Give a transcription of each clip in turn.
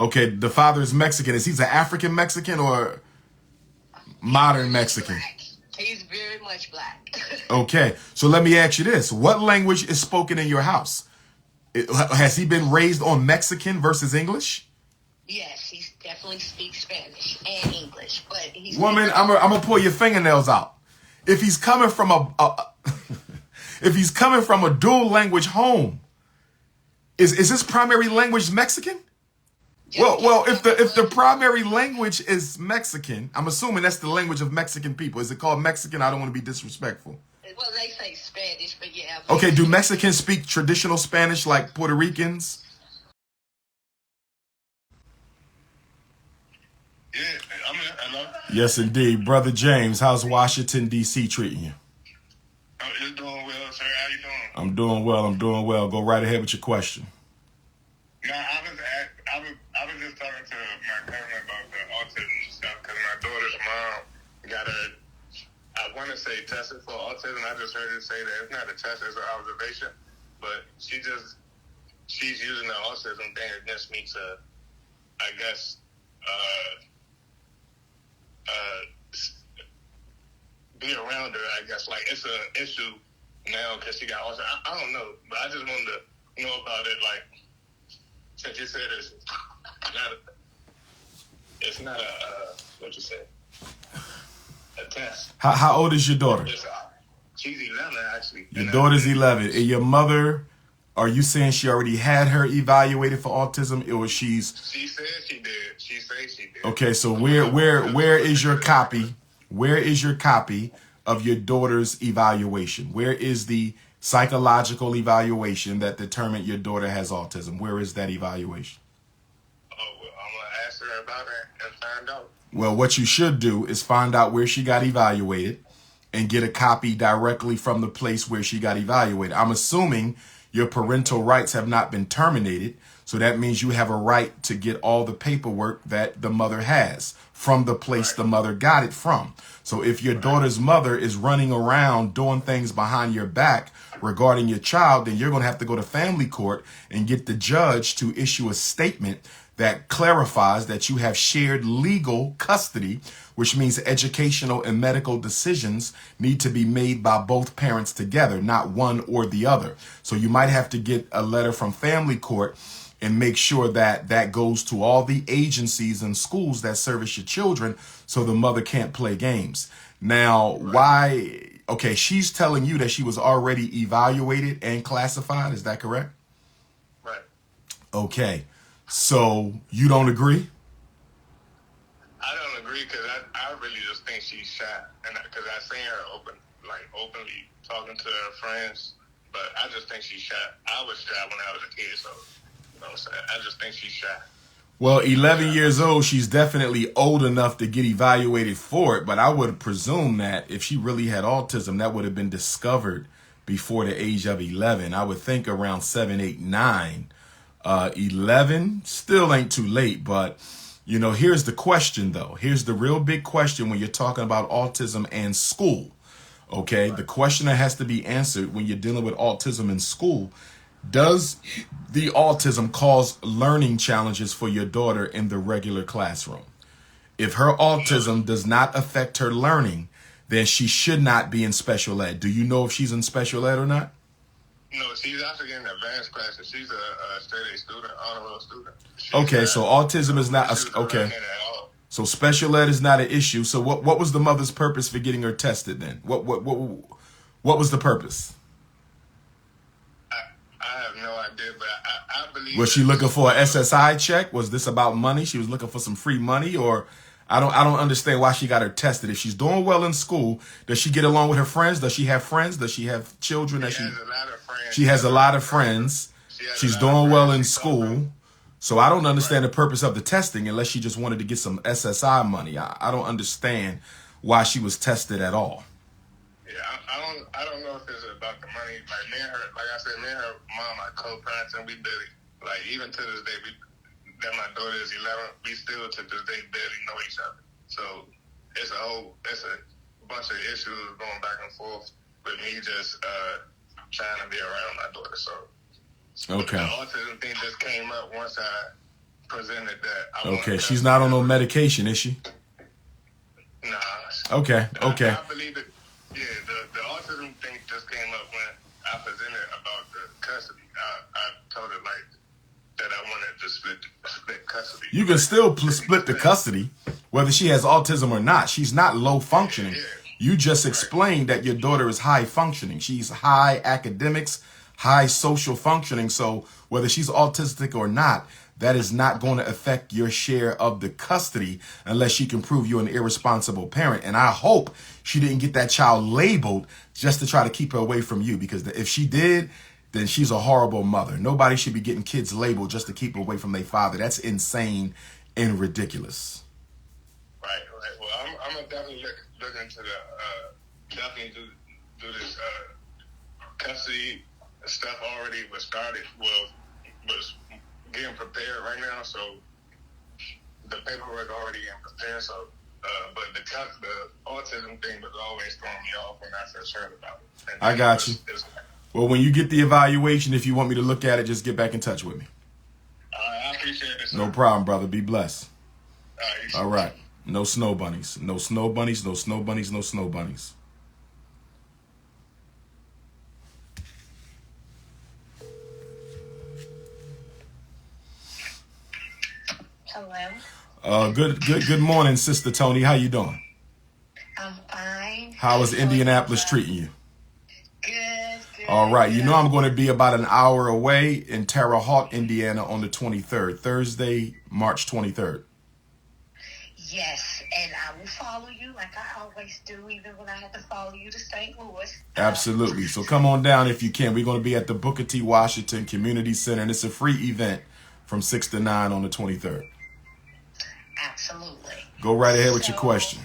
Okay, the father is Mexican. Is he an African Mexican or modern Mexican? Black. He's very much black. Okay, so let me ask you this. What language is spoken in your house? Has he been raised on Mexican versus English? Yes, he definitely speaks Spanish and English, but he's... Woman, I'm gonna pull your fingernails out. If he's coming from if he's coming from a dual language home, is his primary language Mexican? Well, if the primary language is Mexican, I'm assuming that's the language of Mexican people. Is it called Mexican? I don't want to be disrespectful. Well, they say Spanish, but yeah. Okay, do Mexicans speak traditional Spanish like Puerto Ricans? Yeah, hello? Yes, indeed. Brother James, how's Washington, D.C. treating you? Oh, you're doing well, sir. How you doing? I'm doing well. Go right ahead with your question. No, I was just talking to my cousin about the autism stuff because my daughter's mom got her, I want to say tested for autism. I just heard her say that it's not a test, it's an observation. But she's using the autism thing against me to, I guess, be around her. I guess like it's an issue now because she got autism. I don't know, but I just wanted to know about it. Like since you said it's not a what you say, a test. How old is your daughter? She's 11 actually. Your daughter's 11. And your mother, are you saying she already had her evaluated for autism, or she's? She said she did. She said she did. Okay, so where is your copy? Where is your copy of your daughter's evaluation? Where is the psychological evaluation that determined your daughter has autism? Where is that evaluation? Oh, well, I'm gonna ask her about it and find out. Well, what you should do is find out where she got evaluated and get a copy directly from the place where she got evaluated. I'm assuming your parental rights have not been terminated, so that means you have a right to get all the paperwork that the mother has from the place the mother got it from. So if your daughter's mother is running around doing things behind your back regarding your child, then you're going to have to go to family court and get the judge to issue a statement that clarifies that you have shared legal custody, which means educational and medical decisions need to be made by both parents together, not one or the other. So you might have to get a letter from family court and make sure that that goes to all the agencies and schools that service your children so the mother can't play games. Now, why? Okay, she's telling you that she was already evaluated and classified. Is that correct? Right. Okay. So you don't agree? I don't agree because I really just think she's shy, and because I seen her openly talking to her friends, but I just think she's shy. I was shy when I was a kid, so you know what I'm saying. I just think she's shy. Well, 11 years old, she's definitely old enough to get evaluated for it, but I would presume that if she really had autism, that would have been discovered before the age of 11. I would think around 7, 8, 9. 11 still ain't too late, but you know, here's the question though. Here's the real big question when you're talking about autism and school. Okay, the question that has to be answered when you're dealing with autism in school: does the autism cause learning challenges for your daughter in the regular classroom? If her autism does not affect her learning, then she should not be in special ed. Do you know if she's in special ed or not? No, she's actually in advanced classes. She's a straight A student, honor roll student. Okay, so autism is not okay. So special ed is not an issue. So what was the mother's purpose for getting her tested then? What was the purpose? I have no idea, but I believe. Was she looking for a SSI check? Was this about money? She was looking for some free money, or I don't understand why she got her tested. If she's doing well in school, does she get along with her friends? Does she have friends? Does she have children? She has a lot of friends. She has a lot of friends. She's doing well in school. So I don't understand the purpose of the testing unless she just wanted to get some SSI money. I don't understand why she was tested at all. Yeah, I don't know if it's about the money. Like me and her, like I said, me and her mom are co-parents, and we barely, like even to this day, that my daughter is 11, we still to this day barely know each other. So it's a bunch of issues going back and forth with me just trying to be around my daughter. So okay, the autism thing just came up once I presented that I Okay, she's not on no medication, is she? Nah. Okay, okay. I believe that, yeah, the autism thing just came up when I presented about the custody. I told her, like, that I wanted to split custody. You can still split the custody, whether she has autism or not. She's not low functioning. Yeah. You just explained that your daughter is high functioning. She's high academics, high social functioning. So whether she's autistic or not, that is not going to affect your share of the custody unless she can prove you're an irresponsible parent. And I hope she didn't get that child labeled just to try to keep her away from you, because if she did, then she's a horrible mother. Nobody should be getting kids labeled just to keep away from their father. That's insane and ridiculous. Right. Well, I'm gonna definitely look into the definitely do this custody stuff. Already was started. Was getting prepared right now. So the paperwork already getting prepared. So, but the autism thing was always throwing me off when I first heard about it. I got you. Well, when you get the evaluation, if you want me to look at it, just get back in touch with me. I appreciate it, sir. No problem, brother. Be blessed. All right. right. No snow bunnies. No snow bunnies. No snow bunnies. No snow bunnies. Hello. Good morning, Sister Tony. How you doing? I'm fine. How is Indianapolis treating you? Good. All right. Good. You know I'm going to be about an hour away in Terre Haute, Indiana on the 23rd, Thursday, March 23rd. Yes, and I will follow you like I always do, even when I have to follow you to St. Louis. Absolutely. So come on down if you can. We're going to be at the Booker T. Washington Community Center, and it's a free event from 6 to 9 on the 23rd. Absolutely. Go right ahead with your question.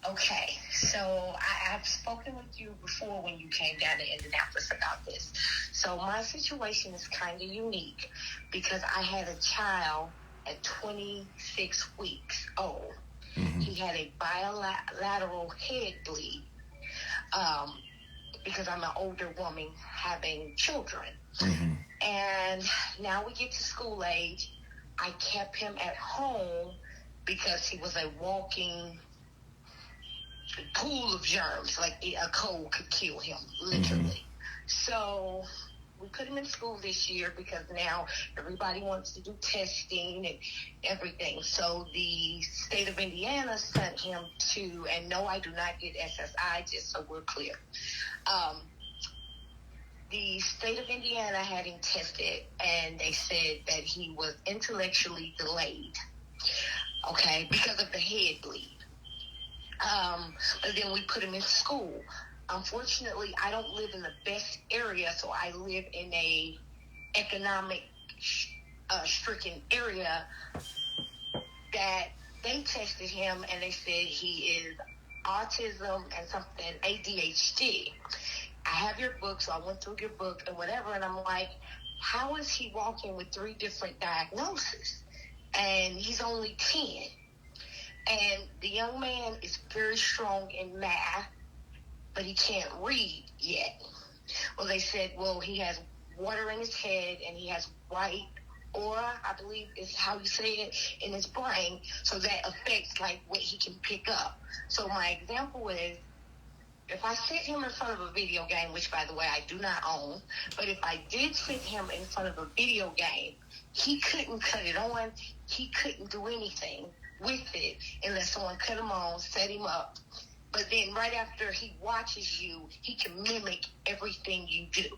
Okay, so I've spoken with you before when you came down to Indianapolis about this. So my situation is kind of unique because I had a child at 26 weeks old. Mm-hmm. He had a bilateral head bleed because I'm an older woman having children. Mm-hmm. And now we get to school age. I kept him at home because he was a walking pool of germs. Like a cold could kill him, literally. Mm-hmm. So we put him in school this year because now everybody wants to do testing and everything. So the state of Indiana sent him to, and no, I do not get SSI, just so we're clear. The state of Indiana had him tested, and they said that he was intellectually delayed, okay, because of the head bleed. But then we put him in school. Unfortunately, I don't live in the best area, so I live in a economic stricken area that they tested him, and they said he is autism and something ADHD. I have your book, so I went through your book and whatever, and I'm like, how is he walking with 3 different diagnoses? And he's only 10. And the young man is very strong in math, but he can't read yet. Well, they said, well, he has water in his head, and he has white aura, I believe is how you say it, in his brain, so that affects, like, what he can pick up. So my example is, if I sit him in front of a video game, which, by the way, I do not own, but if I did sit him in front of a video game, he couldn't cut it on. He couldn't do anything with it unless someone cut him on, set him up. But then right after he watches you, he can mimic everything you do.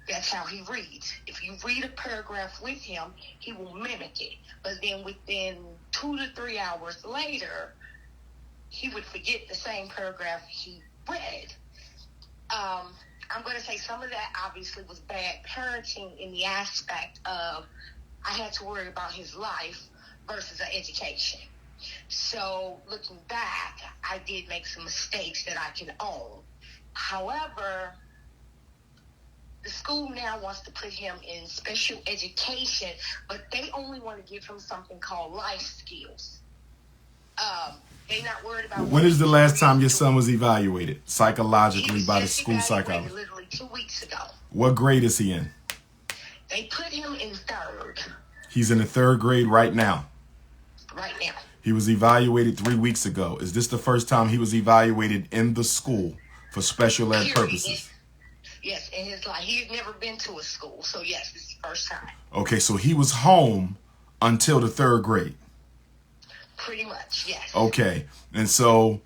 That's how he reads. If you read a paragraph with him, he will mimic it. But then within 2 to 3 hours later, he would forget the same paragraph he read. I'm going to say some of that obviously was bad parenting in the aspect of I had to worry about his life versus an education. So looking back, I did make some mistakes that I can own. However, the school now wants to put him in special education, but they only want to give him something called life skills. They're not worried about. When is the last time your son was evaluated psychologically by the school psychologist? Literally 2 weeks ago. What grade is he in? They put him in 3rd. He's in the 3rd grade right now. Right now. He was evaluated 3 weeks ago. Is this the first time he was evaluated in the school for special ed purposes? Yes, in his life. He's never been to a school, so yes, it's the first time. Okay, so he was home until the 3rd grade. Pretty much, yes. Okay, and so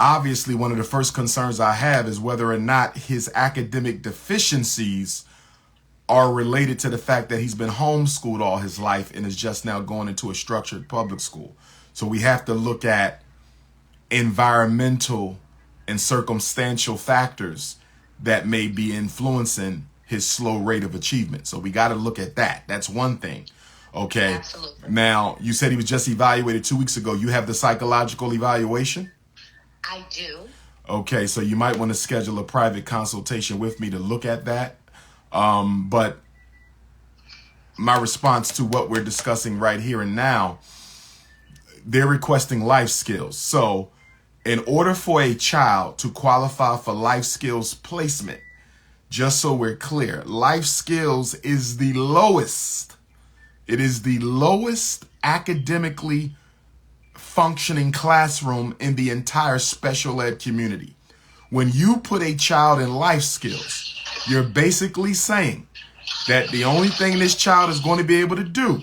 obviously one of the first concerns I have is whether or not his academic deficiencies are related to the fact that he's been homeschooled all his life and is just now going into a structured public school. So we have to look at environmental and circumstantial factors that may be influencing his slow rate of achievement. So we got to look at that. That's one thing. Okay. Absolutely. Now, you said he was just evaluated 2 weeks ago. You have the psychological evaluation? I do. Okay, so you might want to schedule a private consultation with me to look at that. But my response to what we're discussing right here and now, they're requesting life skills. So in order for a child to qualify for life skills placement, just so we're clear, life skills is the lowest. It is the lowest academically functioning classroom in the entire special ed community. When you put a child in life skills, you're basically saying that the only thing this child is going to be able to do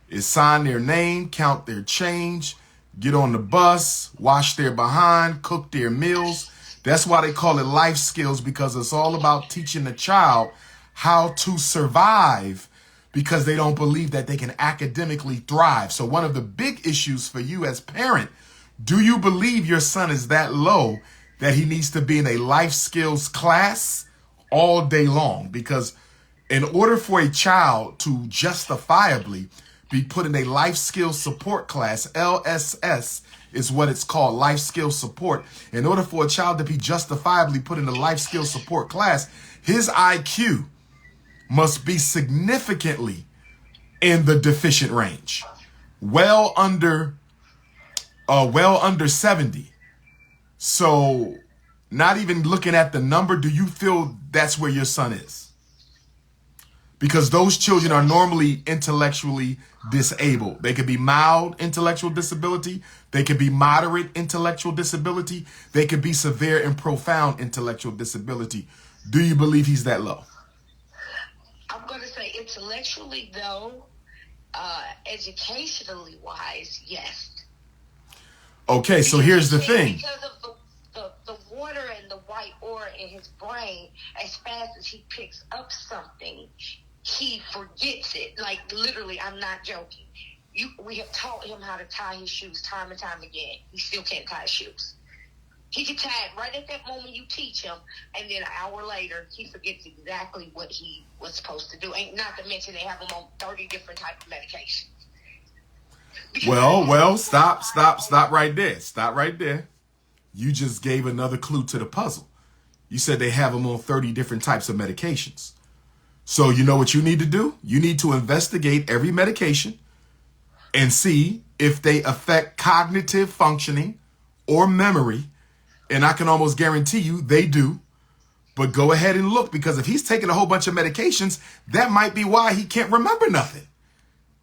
is sign their name, count their change, get on the bus, wash their behind, cook their meals. That's why they call it life skills, because it's all about teaching the child how to survive, because they don't believe that they can academically thrive. So one of the big issues for you as parent, do you believe your son is that low that he needs to be in a life skills class all day long? Because in order for a child to justifiably be put in a life skills support class, LSS is what it's called, life skills support. In order for a child to be justifiably put in a life skills support class, his IQ must be significantly in the deficient range, well under 70. So not even looking at the number, do you feel that's where your son is? Because those children are normally intellectually disabled. They could be mild intellectual disability. They could be moderate intellectual disability. They could be severe and profound intellectual disability. Do you believe he's that low? I'm going to say intellectually, though, educationally wise, yes. Okay, so here's the thing. Because of the water and the white aura in his brain, as fast as he picks up something, he forgets it. Like, literally, I'm not joking. We have taught him how to tie his shoes time and time again. He still can't tie his shoes. He can tie it right at that moment you teach him, and then an hour later, he forgets exactly what he was supposed to do. And not to mention they have him on 30 different types of medications. Well, stop right there. Stop right there. You just gave another clue to the puzzle. You said they have him on 30 different types of medications. So you know what you need to do? You need to investigate every medication and see if they affect cognitive functioning or memory. And I can almost guarantee you they do. But go ahead and look, because if he's taking a whole bunch of medications, that might be why he can't remember nothing.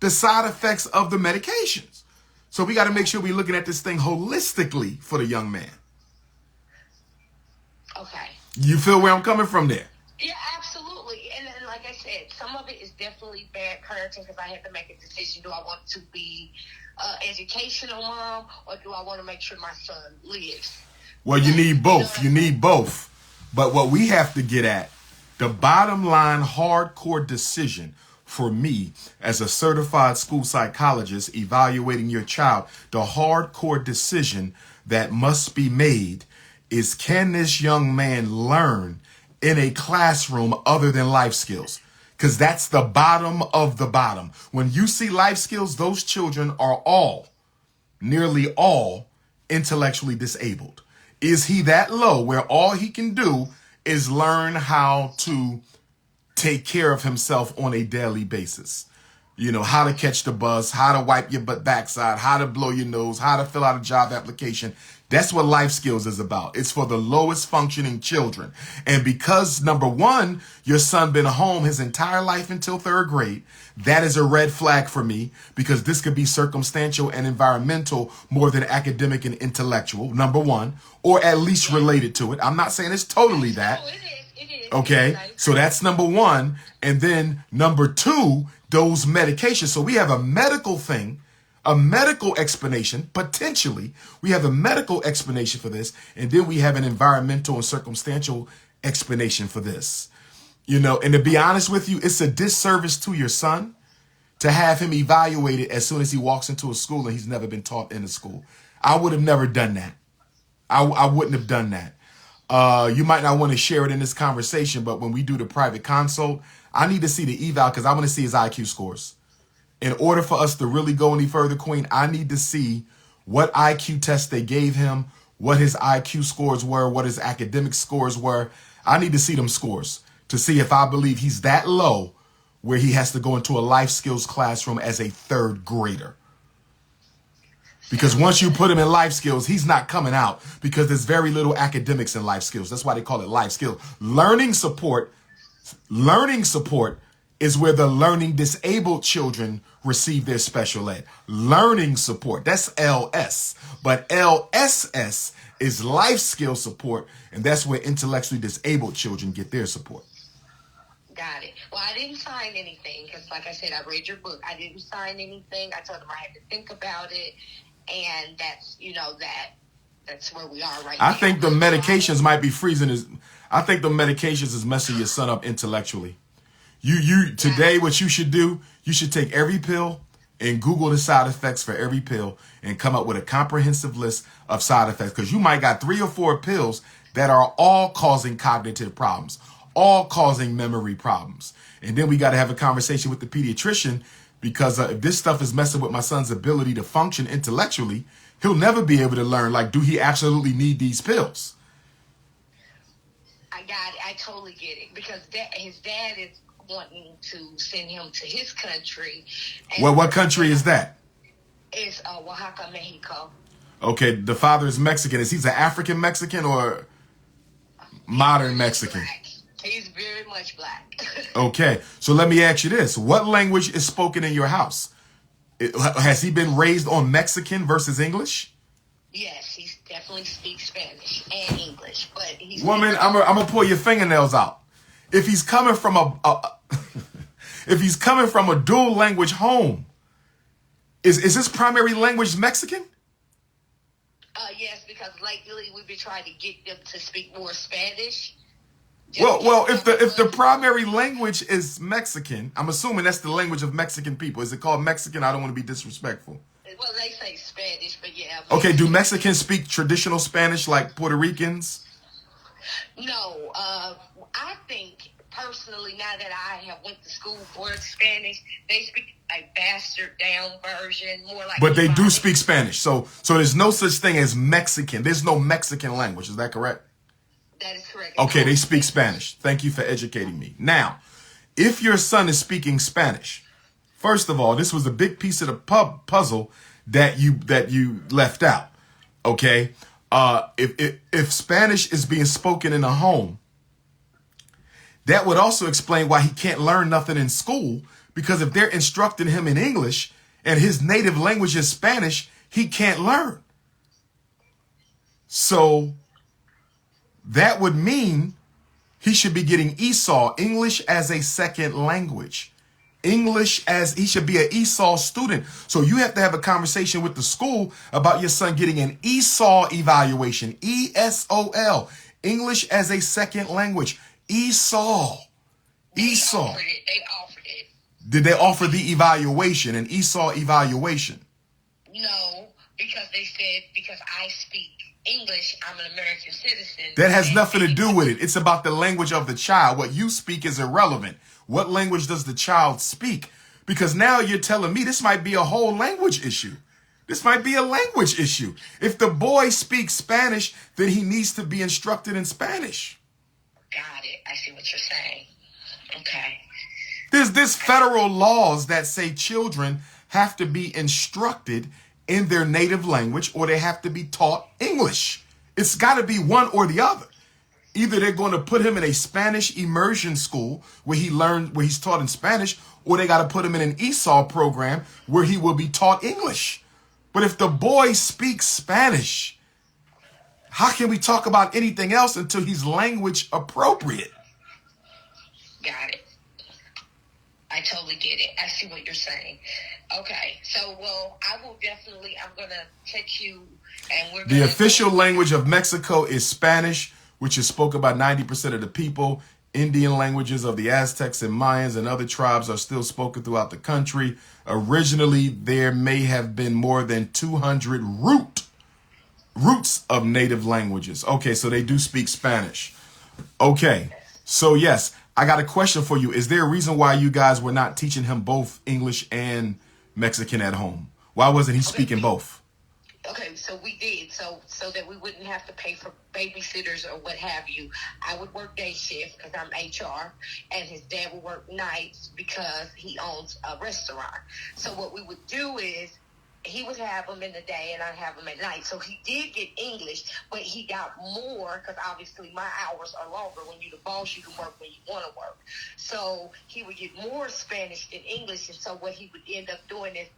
The side effects of the medications. So we got to make sure we're looking at this thing holistically for the young man. Okay. You feel where I'm coming from there? Yeah, absolutely. And then, like I said, some of it is definitely bad parenting, because I had to make a decision. Do I want to be educational mom, or do I want to make sure my son lives? Well, you need both. You need both. But what we have to get at, the bottom line hardcore decision for me as a certified school psychologist evaluating your child, the hardcore decision that must be made is, can this young man learn in a classroom other than life skills? Because that's the bottom of the bottom. When you see life skills, those children are nearly all intellectually disabled. Is he that low where all he can do is learn how to take care of himself on a daily basis? You know, how to catch the bus, how to wipe your backside, how to blow your nose, how to fill out a job application. That's what life skills is about. It's for the lowest functioning children. And because, number one, your son been home his entire life until 3rd grade, that is a red flag for me, because this could be circumstantial and environmental more than academic and intellectual, number one, or at least related to it. I'm not saying it's totally that. It is. Okay, so that's number one. And then number two, those medications. So we have a medical thing, a medical explanation, potentially. We have a medical explanation for this. And then we have an environmental and circumstantial explanation for this. You know, and to be honest with you, it's a disservice to your son to have him evaluated as soon as he walks into a school and he's never been taught in a school. I would have never done that. I wouldn't have done that. You might not want to share it in this conversation, but when we do the private consult, I need to see the eval because I want to see his IQ scores. In order for us to really go any further, Queen, I need to see what IQ test they gave him, what his IQ scores were, what his academic scores were. I need to see them scores to see if I believe he's that low where he has to go into a life skills classroom as a 3rd grader. Because once you put him in life skills, he's not coming out because there's very little academics in life skills. That's why they call it life skills. Learning support is where the learning disabled children receive their special ed. Learning support, that's LS. But LSS is life skill support, and that's where intellectually disabled children get their support. Got it. Well, I didn't sign anything because, like I said, I read your book. I didn't sign anything. I told them I had to think about it, and that's, you know, that's where we are right now. I think the medications might be freezing I think the medications is messing your son up intellectually. You today, what you should do, you should take every pill and Google the side effects for every pill and come up with a comprehensive list of side effects, because you might got 3 or 4 pills that are all causing cognitive problems, all causing memory problems. And then we got to have a conversation with the pediatrician, because if this stuff is messing with my son's ability to function intellectually, he'll never be able to learn. Like, do he absolutely need these pills? I got it. I totally get it, because his dad is wanting to send him to his country. Well, what country is that? It's Oaxaca, Mexico. Okay, the father is Mexican. Is he an African Mexican or modern Mexican? Black. He's very much black. Okay, so let me ask you this. What language is spoken in your house? Has he been raised on Mexican versus English? Yes, he definitely speaks Spanish and English, but he's... Woman, I'm gonna pull your fingernails out. If he's coming from if he's coming from a dual language home, is his primary language Mexican? Yes, because lately we've been trying to get them to speak more Spanish. Well, if the primary language is Mexican, I'm assuming that's the language of Mexican people. Is it called Mexican? I don't want to be disrespectful. Well, they say Spanish, but yeah. Okay, do Mexicans speak traditional Spanish like Puerto Ricans? No, I think personally, now that I have went to school for Spanish, they speak a bastard down version, more like... But they do speak Spanish, so there's no such thing as Mexican. There's no Mexican language, is that correct? That is correct. Okay, they speak Spanish. Thank you for educating me. Now, if your son is speaking Spanish, first of all, this was a big piece of the puzzle that you left out. Okay, if Spanish is being spoken in a home, that would also explain why he can't learn nothing in school, because if they're instructing him in English and his native language is Spanish, he can't learn. So that would mean he should be getting ESOL, English as a second language. He should be an ESOL student. So you have to have a conversation with the school about your son getting an ESOL evaluation, ESOL, English as a second language, ESOL. ESOL. They offered it. Did they offer the evaluation, an ESOL evaluation? No, because they said, because I speak English, I'm an American citizen. That has nothing to do with it. It's about the language of the child. What you speak is irrelevant. What language does the child speak? Because now you're telling me this might be a whole language issue. This might be a language issue. If the boy speaks Spanish, then he needs to be instructed in Spanish. Got it. I see what you're saying. Okay. There's federal laws that say children have to be instructed in their native language or they have to be taught English. It's got to be one or the other. Either they're going to put him in a Spanish immersion school where he's taught in Spanish, or they got to put him in an ESOL program where he will be taught English. But if the boy speaks Spanish, how can we talk about anything else until he's language appropriate? Got it. I totally get it. I see what you're saying. Okay. So, well, I'm going to text you and we're going to... The official language of Mexico is Spanish, which is spoken by 90% of the people. Indian languages of the Aztecs and Mayans and other tribes are still spoken throughout the country. Originally, there may have been more than 200 roots of native languages. Okay, so they do speak Spanish. Okay, so yes, I got a question for you. Is there a reason why you guys were not teaching him both English and Mexican at home? Why wasn't he speaking both? Okay, so we did, so that we wouldn't have to pay for babysitters or what have you. I would work day shift because I'm HR, and his dad would work nights because he owns a restaurant. So what we would do is he would have them in the day and I'd have them at night. So he did get English, but he got more because obviously my hours are longer. When you're the boss, you can work when you want to work. So he would get more Spanish than English, and so what he would end up doing is,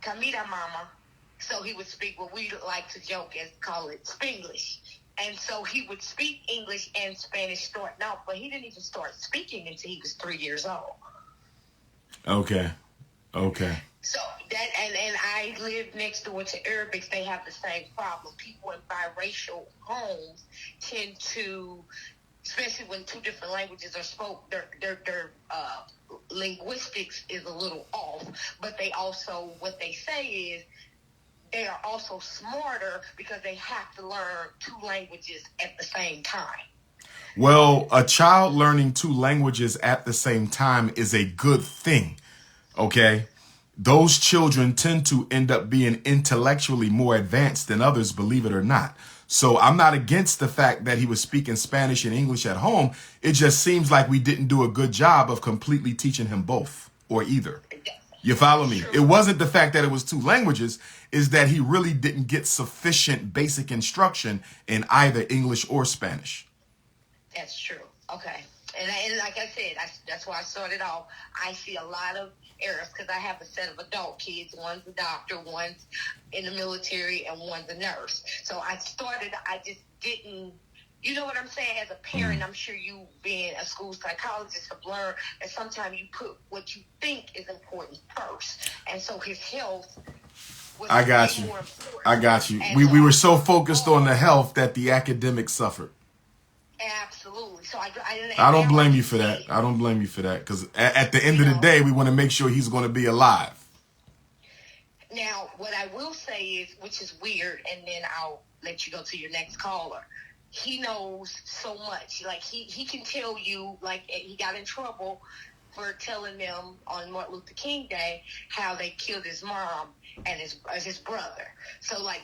Camila, mama. So he would speak what we like to joke and call it Spanglish. And so he would speak English and Spanish starting out, but he didn't even start speaking until he was 3 years old. Okay. So that, and I live next door to Arabics. They have the same problem. People in biracial homes tend to, especially when two different languages are spoken, their linguistics is a little off. But they also, what they say is, they are also smarter because they have to learn two languages at the same time. Well, a child learning two languages at the same time is a good thing, okay? Those children tend to end up being intellectually more advanced than others, believe it or not. So I'm not against the fact that he was speaking Spanish and English at home. It just seems like we didn't do a good job of completely teaching him both or either. You follow me? It wasn't the fact that it was two languages, is that he really didn't get sufficient basic instruction in either English or Spanish. That's true. Okay. And like I said, that's why I started off. I see a lot of errors because I have a set of adult kids. One's a doctor, one's in the military, and one's a nurse. So I just didn't, you know what I'm saying? As a parent, I'm sure you, being a school psychologist, have learned that sometimes you put what you think is important first. And so his health was I got you. more important. I got you. And We were so focused on the health that the academics suffered. Absolutely. So I don't blame you for that. I don't blame you for that because at the end of the day, we want to make sure he's going to be alive. Now, what I will say is, which is weird, and then I'll let you go to your next caller. He knows so much. Like he can tell you, like he got in trouble for telling them on Martin Luther King Day how they killed his mom and his brother. So like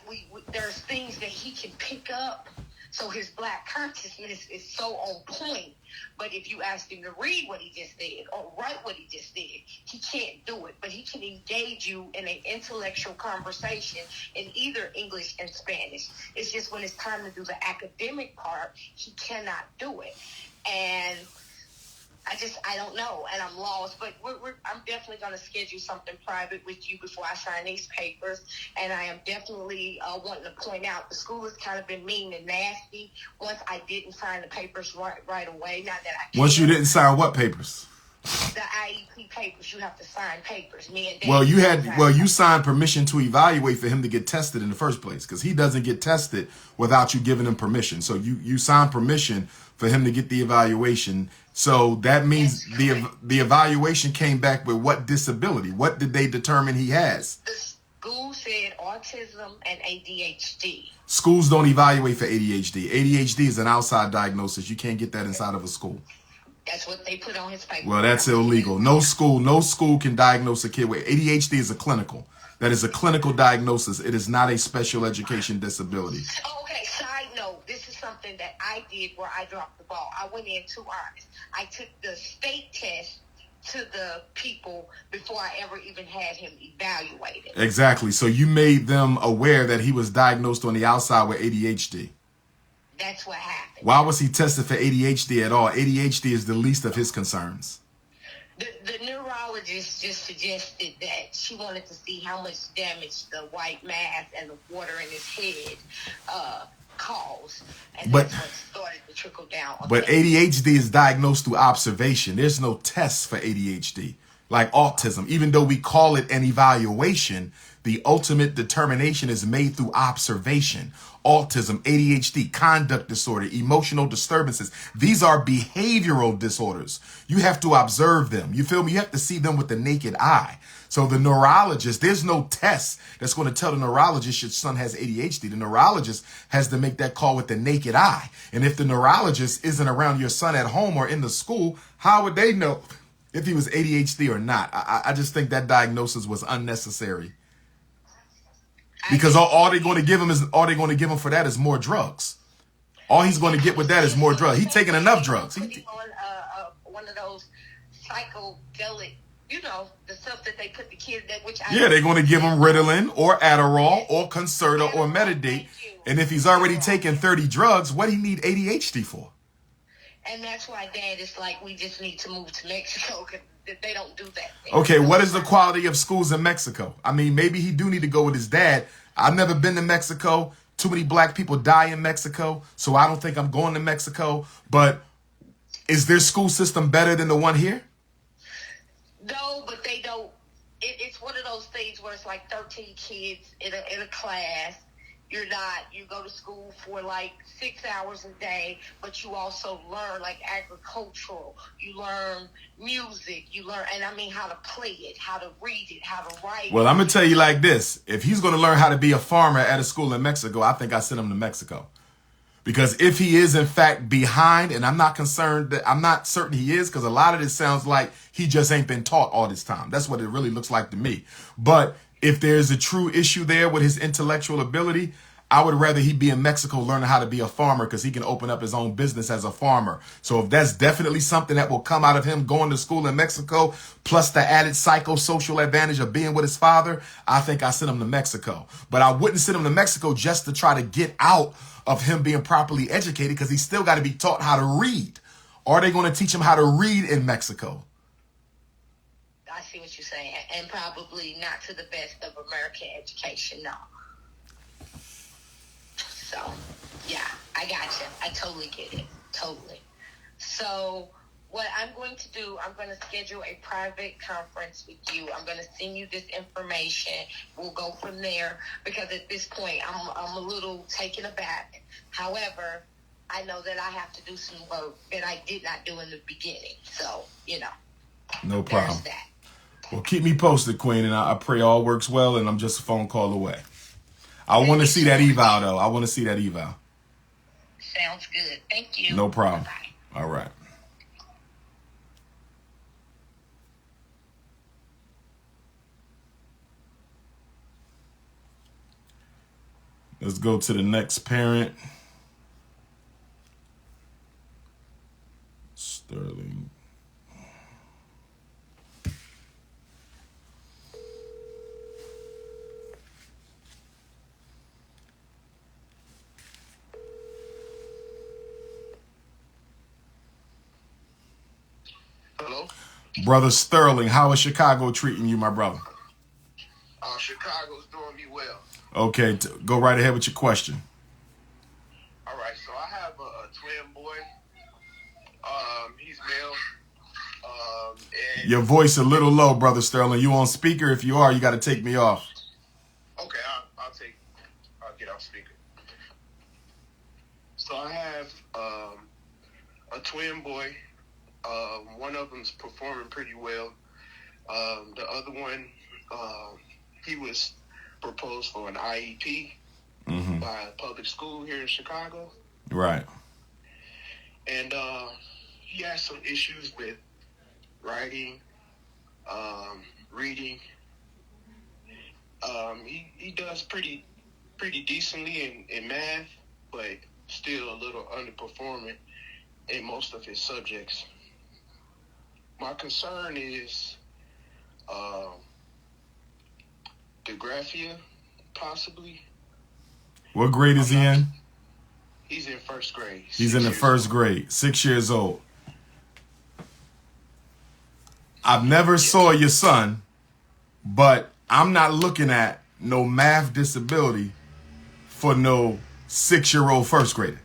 there's things that he can pick up. So his black consciousness is so on point. But if you ask him to read what he just did or write what he just did, he can't do it. But he can engage you in an intellectual conversation in either English and Spanish. It's just when it's time to do the academic part, he cannot do it. And I don't know, and I'm lost. But I'm definitely going to schedule something private with you before I sign these papers. And I am definitely wanting to point out the school has kind of been mean and nasty. Once I didn't sign the papers right away, not that I can't. Once you didn't sign what papers? The IEP papers. You have to sign papers. Me and Dave you signed permission to evaluate for him to get tested in the first place because he doesn't get tested without you giving him permission. So you signed permission for him to get the evaluation. So that means the evaluation came back with what disability? What did they determine he has? The school said autism and ADHD. Schools don't evaluate for ADHD. ADHD is an outside diagnosis. You can't get that inside of a school. That's what they put on his paper. Well, that's illegal. No school can diagnose a kid with ADHD. Is a clinical. That is a clinical diagnosis. It is not a special education disability. Okay, side note, this is something that I did where I dropped the ball. I went in too honest. I took the state test to the people before I ever even had him evaluated. Exactly. So you made them aware that he was diagnosed on the outside with ADHD. That's what happened. Why was he tested for ADHD at all? ADHD is the least of his concerns. The neurologist just suggested that she wanted to see how much damage the white mass and the water in his head caused. And that's what started to trickle down. But ADHD is diagnosed through observation. There's no tests for ADHD. Like autism, even though we call it an evaluation, the ultimate determination is made through observation. Autism, ADHD, conduct disorder, emotional disturbances. These are behavioral disorders. You have to observe them. You feel me? You have to see them with the naked eye. So the neurologist, there's no test that's going to tell the neurologist your son has ADHD. The neurologist has to make that call with the naked eye. And if the neurologist isn't around your son at home or in the school, how would they know if he was ADHD or not? I just think that diagnosis was unnecessary. Because all they're going to give him for that is more drugs. All he's going to get with that is more drugs. He's taking enough drugs. On one of those psychedelic, the stuff that they put the kids that they're going to give him Ritalin or Adderall or Concerta or Metadate. And if he's already taken 30 drugs, what do he need ADHD for? And that's why Dad is like, we just need to move to Mexico because they don't do that. Okay, what is the quality of schools in Mexico? I mean, maybe he do need to go with his dad. I've never been to Mexico. Too many black people die in Mexico, so I don't think I'm going to Mexico. But is their school system better than the one here? No, but they don't. It's one of those things where it's like 13 kids in a class. You go to school for like 6 hours a day, but you also learn like agricultural. You learn music. You learn, how to play it, how to read it, how to write. Well, I'm going to tell you like this. If he's going to learn how to be a farmer at a school in Mexico, I think I send him to Mexico. Because if he is in fact behind, and I'm not certain he is, because a lot of this sounds like he just ain't been taught all this time. That's what it really looks like to me. But if there's a true issue there with his intellectual ability, I would rather he be in Mexico learning how to be a farmer because he can open up his own business as a farmer. So if that's definitely something that will come out of him going to school in Mexico, plus the added psychosocial advantage of being with his father, I think I send him to Mexico. But I wouldn't send him to Mexico just to try to get out of him being properly educated because he's still got to be taught how to read. Are they going to teach him how to read in Mexico? I see what you're saying. And probably not to the best of American education, no. So, yeah, I got you. I totally get it. Totally. So, what I'm going to do, I'm going to schedule a private conference with you. I'm going to send you this information. We'll go from there because at this point, I'm a little taken aback. However, I know that I have to do some work that I did not do in the beginning. So, No problem. There's that. Well, keep me posted, Queen, and I pray all works well, and I'm just a phone call away. I want to see that eval, though. I want to see that eval. Sounds good. Thank you. No problem. Bye-bye. All right. Let's go to the next parent. Sterling. Hello? Brother Sterling, how is Chicago treating you, my brother? Chicago's doing me well. Okay, go right ahead with your question. All right, so I have a twin boy. He's male. And Your voice a little low, Brother Sterling. You on speaker? If you are, you got to take me off. Okay, I'll get off speaker. So I have a twin boy. One of them's performing pretty well. The other one, he was proposed for an IEP by a public school here in Chicago. Right. And he has some issues with writing, reading. He does pretty decently in math, but still a little underperforming in most of his subjects. My concern is dygraphia, possibly. What grade is he in? He's in first grade. He's in the first grade, 6 years old. I've never saw your son, but I'm not looking at no math disability for no 6-year-old first grader.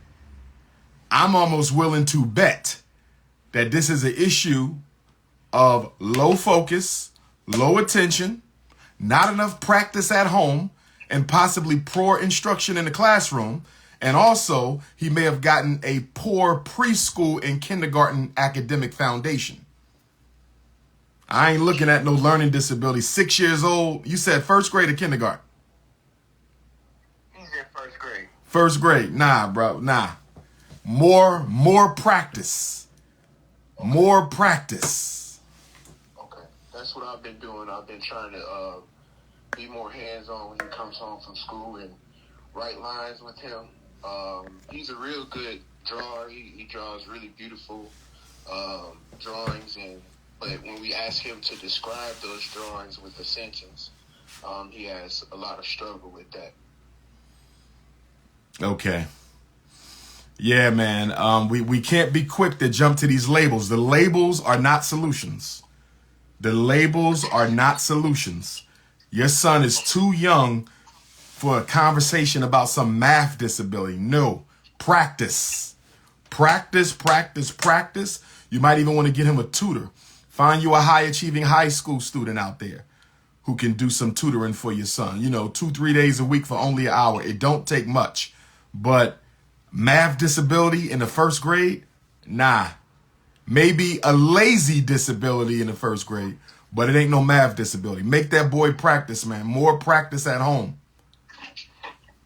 I'm almost willing to bet that this is an issue of low focus, low attention, not enough practice at home, and possibly poor instruction in the classroom. And also, he may have gotten a poor preschool and kindergarten academic foundation. I ain't looking at no learning disability. 6 years old. You said first grade or kindergarten? He's in first grade. First grade. Nah, bro. Nah. More practice. More practice. Okay. That's what I've been doing. I've been trying to be more hands-on when he comes home from school and write lines with him. He's a real good drawer. He draws really beautiful drawings, but when we ask him to describe those drawings with a sentence, he has a lot of struggle with that. Okay. Yeah, man. We can't be quick to jump to these labels. The labels are not solutions. The labels are not solutions. Your son is too young for a conversation about some math disability. No. Practice. Practice, practice, practice. You might even want to get him a tutor. Find you a high-achieving high school student out there who can do some tutoring for your son. 2-3 days a week for only an hour. It don't take much. But math disability in the first grade? Nah. Maybe a lazy disability in the first grade, but it ain't no math disability. Make that boy practice, man. More practice at home.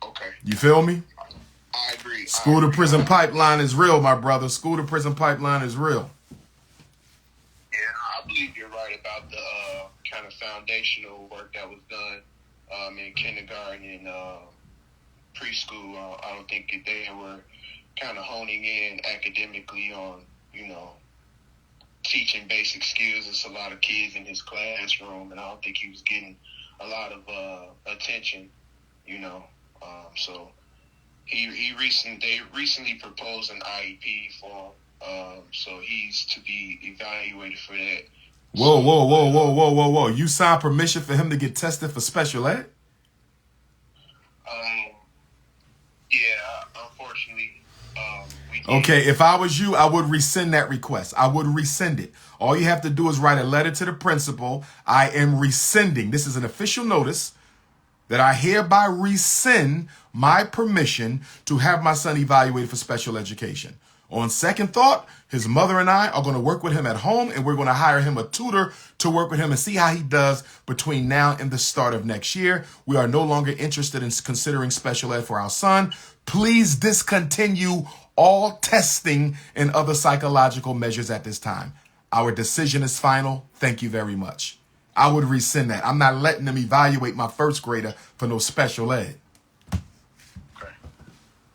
Okay. You feel me? I agree. School to prison pipeline is real, my brother. School to prison pipeline is real. Yeah, I believe you're right about the kind of foundational work that was done in kindergarten and preschool. I don't think that they were kind of honing in academically on, teaching basic skills. It's a lot of kids in his classroom, and I don't think he was getting a lot of attention, so they recently proposed an IEP for him, so he's to be evaluated for that. Whoa. You signed permission for him to get tested for special ed? Yeah, unfortunately, we did. Okay, if I was you, I would rescind that request. I would rescind it. All you have to do is write a letter to the principal. I am rescinding. This is an official notice that I hereby rescind my permission to have my son evaluated for special education. On second thought, his mother and I are going to work with him at home, and we're going to hire him a tutor to work with him and see how he does between now and the start of next year. We are no longer interested in considering special ed for our son. Please discontinue all testing and other psychological measures at this time. Our decision is final. Thank you very much. I would rescind that. I'm not letting them evaluate my first grader for no special ed.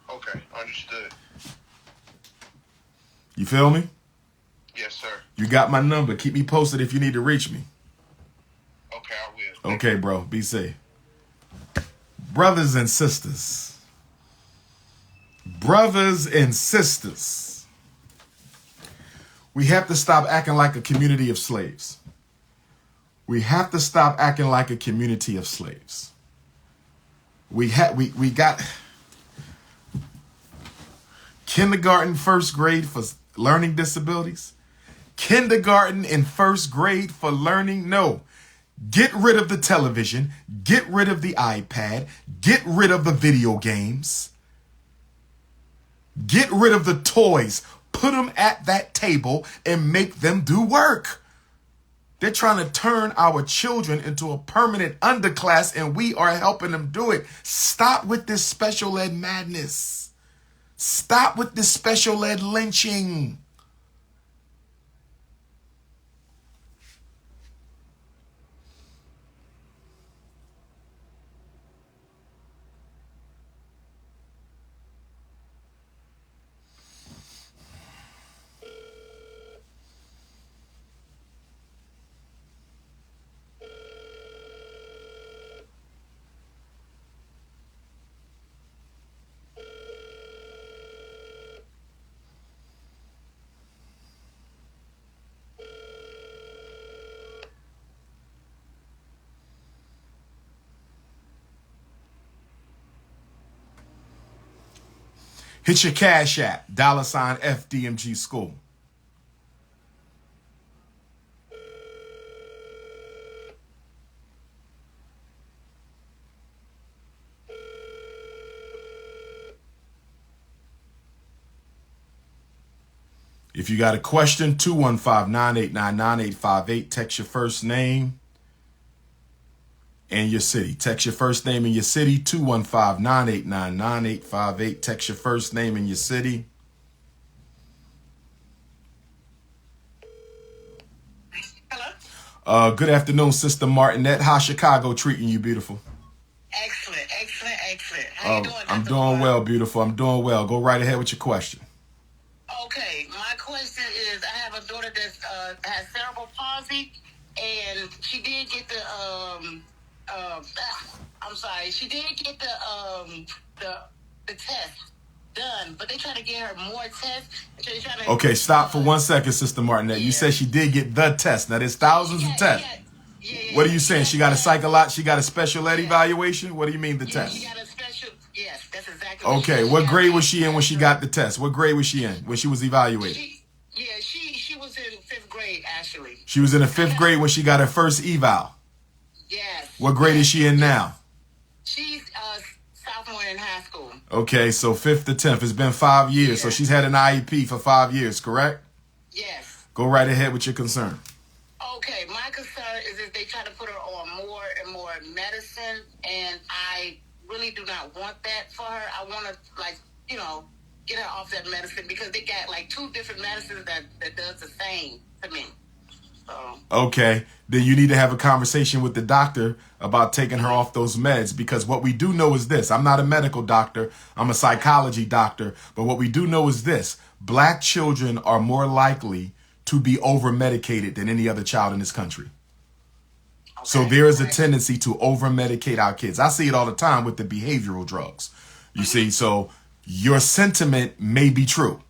Okay, understood. You feel me? Yes, sir. You got my number. Keep me posted if you need to reach me. Okay, I will. Okay, bro. Be safe. Brothers and sisters. Brothers and sisters. We have to stop acting like a community of slaves. We have to stop acting like a community of slaves. We got kindergarten, first grade for learning disabilities. Kindergarten and first grade for learning. No. Get rid of the television. Get rid of the iPad. Get rid of the video games. Get rid of the toys. Put them at that table and make them do work. They're trying to turn our children into a permanent underclass, and we are helping them do it. Stop with this special ed madness. Stop with this special ed lynching. Hit your Cash App, $FDMG School. If you got a question, 215-989-9858. Text your first name and your city. Text your first name and your city, 215-989-9858. Text your first name and your city. Hello? Good afternoon, Sister Martinette. How's Chicago treating you, beautiful? Excellent. How you doing, Dr. I'm doing Umar? well, beautiful. I'm doing well. Go right ahead with your question. Okay, my question is, I have a daughter that has cerebral palsy, and she did get the she did get the test done, but they try to get her more tests. Okay, stop for 1 second, Sister Martinette. You said she did get the test. Now there's thousands of tests. What are you saying? She got a she got a special ed evaluation? What do you mean the test? She got a special. Yes, that's exactly. Okay, what grade was she in when she got the test? What grade was she in when she was evaluated? She was in 5th grade, actually. She was in the 5th grade when she got her first eval. Yes. What grade is she in now? She's sophomore in high school. Okay, so 5th to 10th. It's been 5 years, so she's had an IEP for 5 years, correct? Yes. Go right ahead with your concern. Okay, my concern is if they try to put her on more and more medicine, and I really do not want that for her. I want to, get her off that medicine because they got 2 different medicines that does the same to me. So. Okay, then you need to have a conversation with the doctor about taking her off those meds, because what we do know is this. I'm not a medical doctor. I'm a psychology doctor. But what we do know is this. Black children are more likely to be over-medicated than any other child in this country. So there is a tendency to over-medicate our kids. I see it all the time with the behavioral drugs. You see, so your sentiment may be true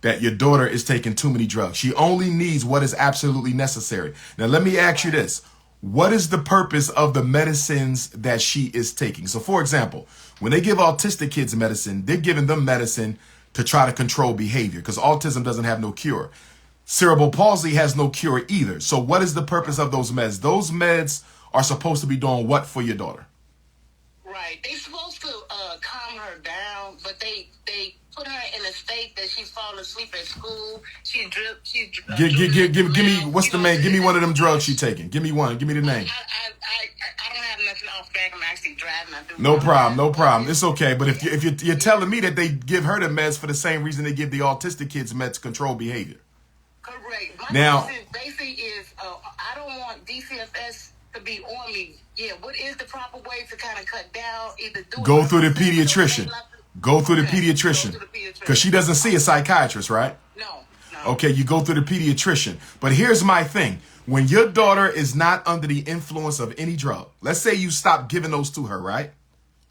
that your daughter is taking too many drugs. She only needs what is absolutely necessary. Now, let me ask you this. What is the purpose of the medicines that she is taking? So, for example, when they give autistic kids medicine, they're giving them medicine to try to control behavior because autism doesn't have no cure. Cerebral palsy has no cure either. So what is the purpose of those meds? Those meds are supposed to be doing what for your daughter? Right. They're supposed to calm her down, but they put her in a state that she's falling asleep at school. Give me what's the name? Give me one of them drugs she's taking. Give me one. Give me the name. I don't have nothing off track. I'm actually driving. No problem. It's okay. But if you're telling me that they give her the meds for the same reason they give the autistic kids meds to control behavior. Correct. My question basically is, I don't want DCFS to be on me. Yeah, what is the proper way to kind of cut down? Go through the pediatrician. Go through the pediatrician. Because she doesn't see a psychiatrist, right? No. Okay, you go through the pediatrician. But here's my thing. When your daughter is not under the influence of any drug, let's say you stop giving those to her, right?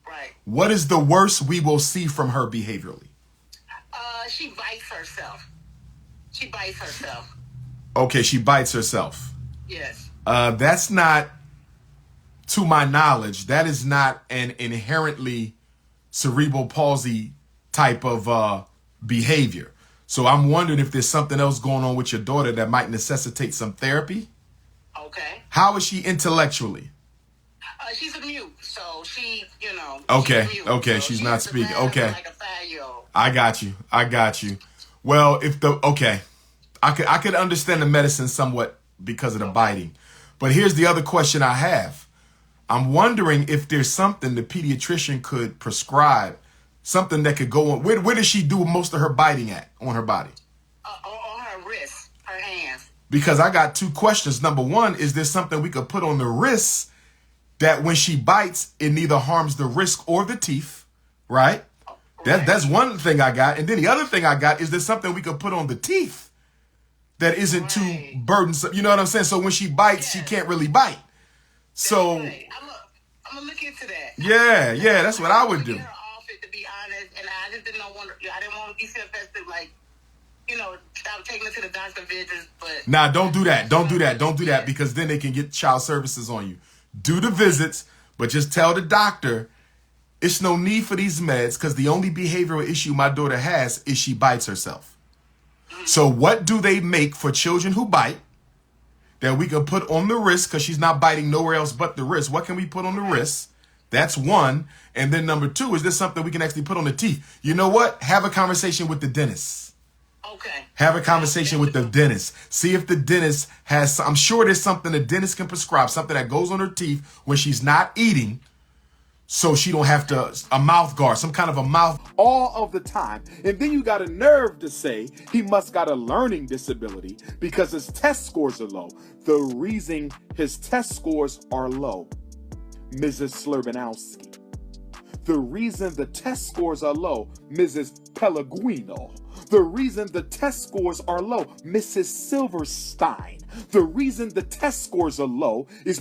Right. What is the worst we will see from her behaviorally? She bites herself. Okay, she bites herself. Yes. That's not, to my knowledge, that is not an inherently cerebral palsy type of behavior. So I'm wondering if there's something else going on with your daughter that might necessitate some therapy. Okay. How is she intellectually? She's a mute, so she, Okay, she's okay, so she's she not has to speaking. battle Okay. like a 5-year-old. I got you. Well, I could understand the medicine somewhat because of the biting. But here's the other question I have. I'm wondering if there's something the pediatrician could prescribe, something that could go on. Where does she do most of her biting at on her body? On her wrists, her hands. Because I got 2 questions. Number one, is there something we could put on the wrists that when she bites, it neither harms the wrist or the teeth, right? That's one thing I got. And then the other thing I got is there something we could put on the teeth that isn't too burdensome. You know what I'm saying? So when she bites, she can't really bite. So I'm gonna look into that. Yeah, that's what I would do. Get her off it, to be honest, and I just didn't I didn't want DCFS to stop taking her to the doctor visits. But nah, don't do that because then they can get child services on you. Do the visits, but just tell the doctor It's no need for these meds because the only behavioral issue my daughter has is she bites herself. So what do they make for children who bite that we can put on the wrist because she's not biting nowhere else but the wrist? What can we put on the wrist? That's one. And then number two, is this something we can actually put on the teeth? You know what? Have a conversation with the dentist. Okay. Have a conversation with the dentist. See if the dentist has, I'm sure there's something the dentist can prescribe, something that goes on her teeth when she's not eating, so she don't have to, a mouth guard, some kind of a mouth. All of the time. And then you got a nerve to say he must got a learning disability because his test scores are low. The reason his test scores are low, Mrs. Slurbanowski. The reason the test scores are low, Mrs. Pellegrino. The reason the test scores are low, Mrs. Silverstein. The reason the test scores are low is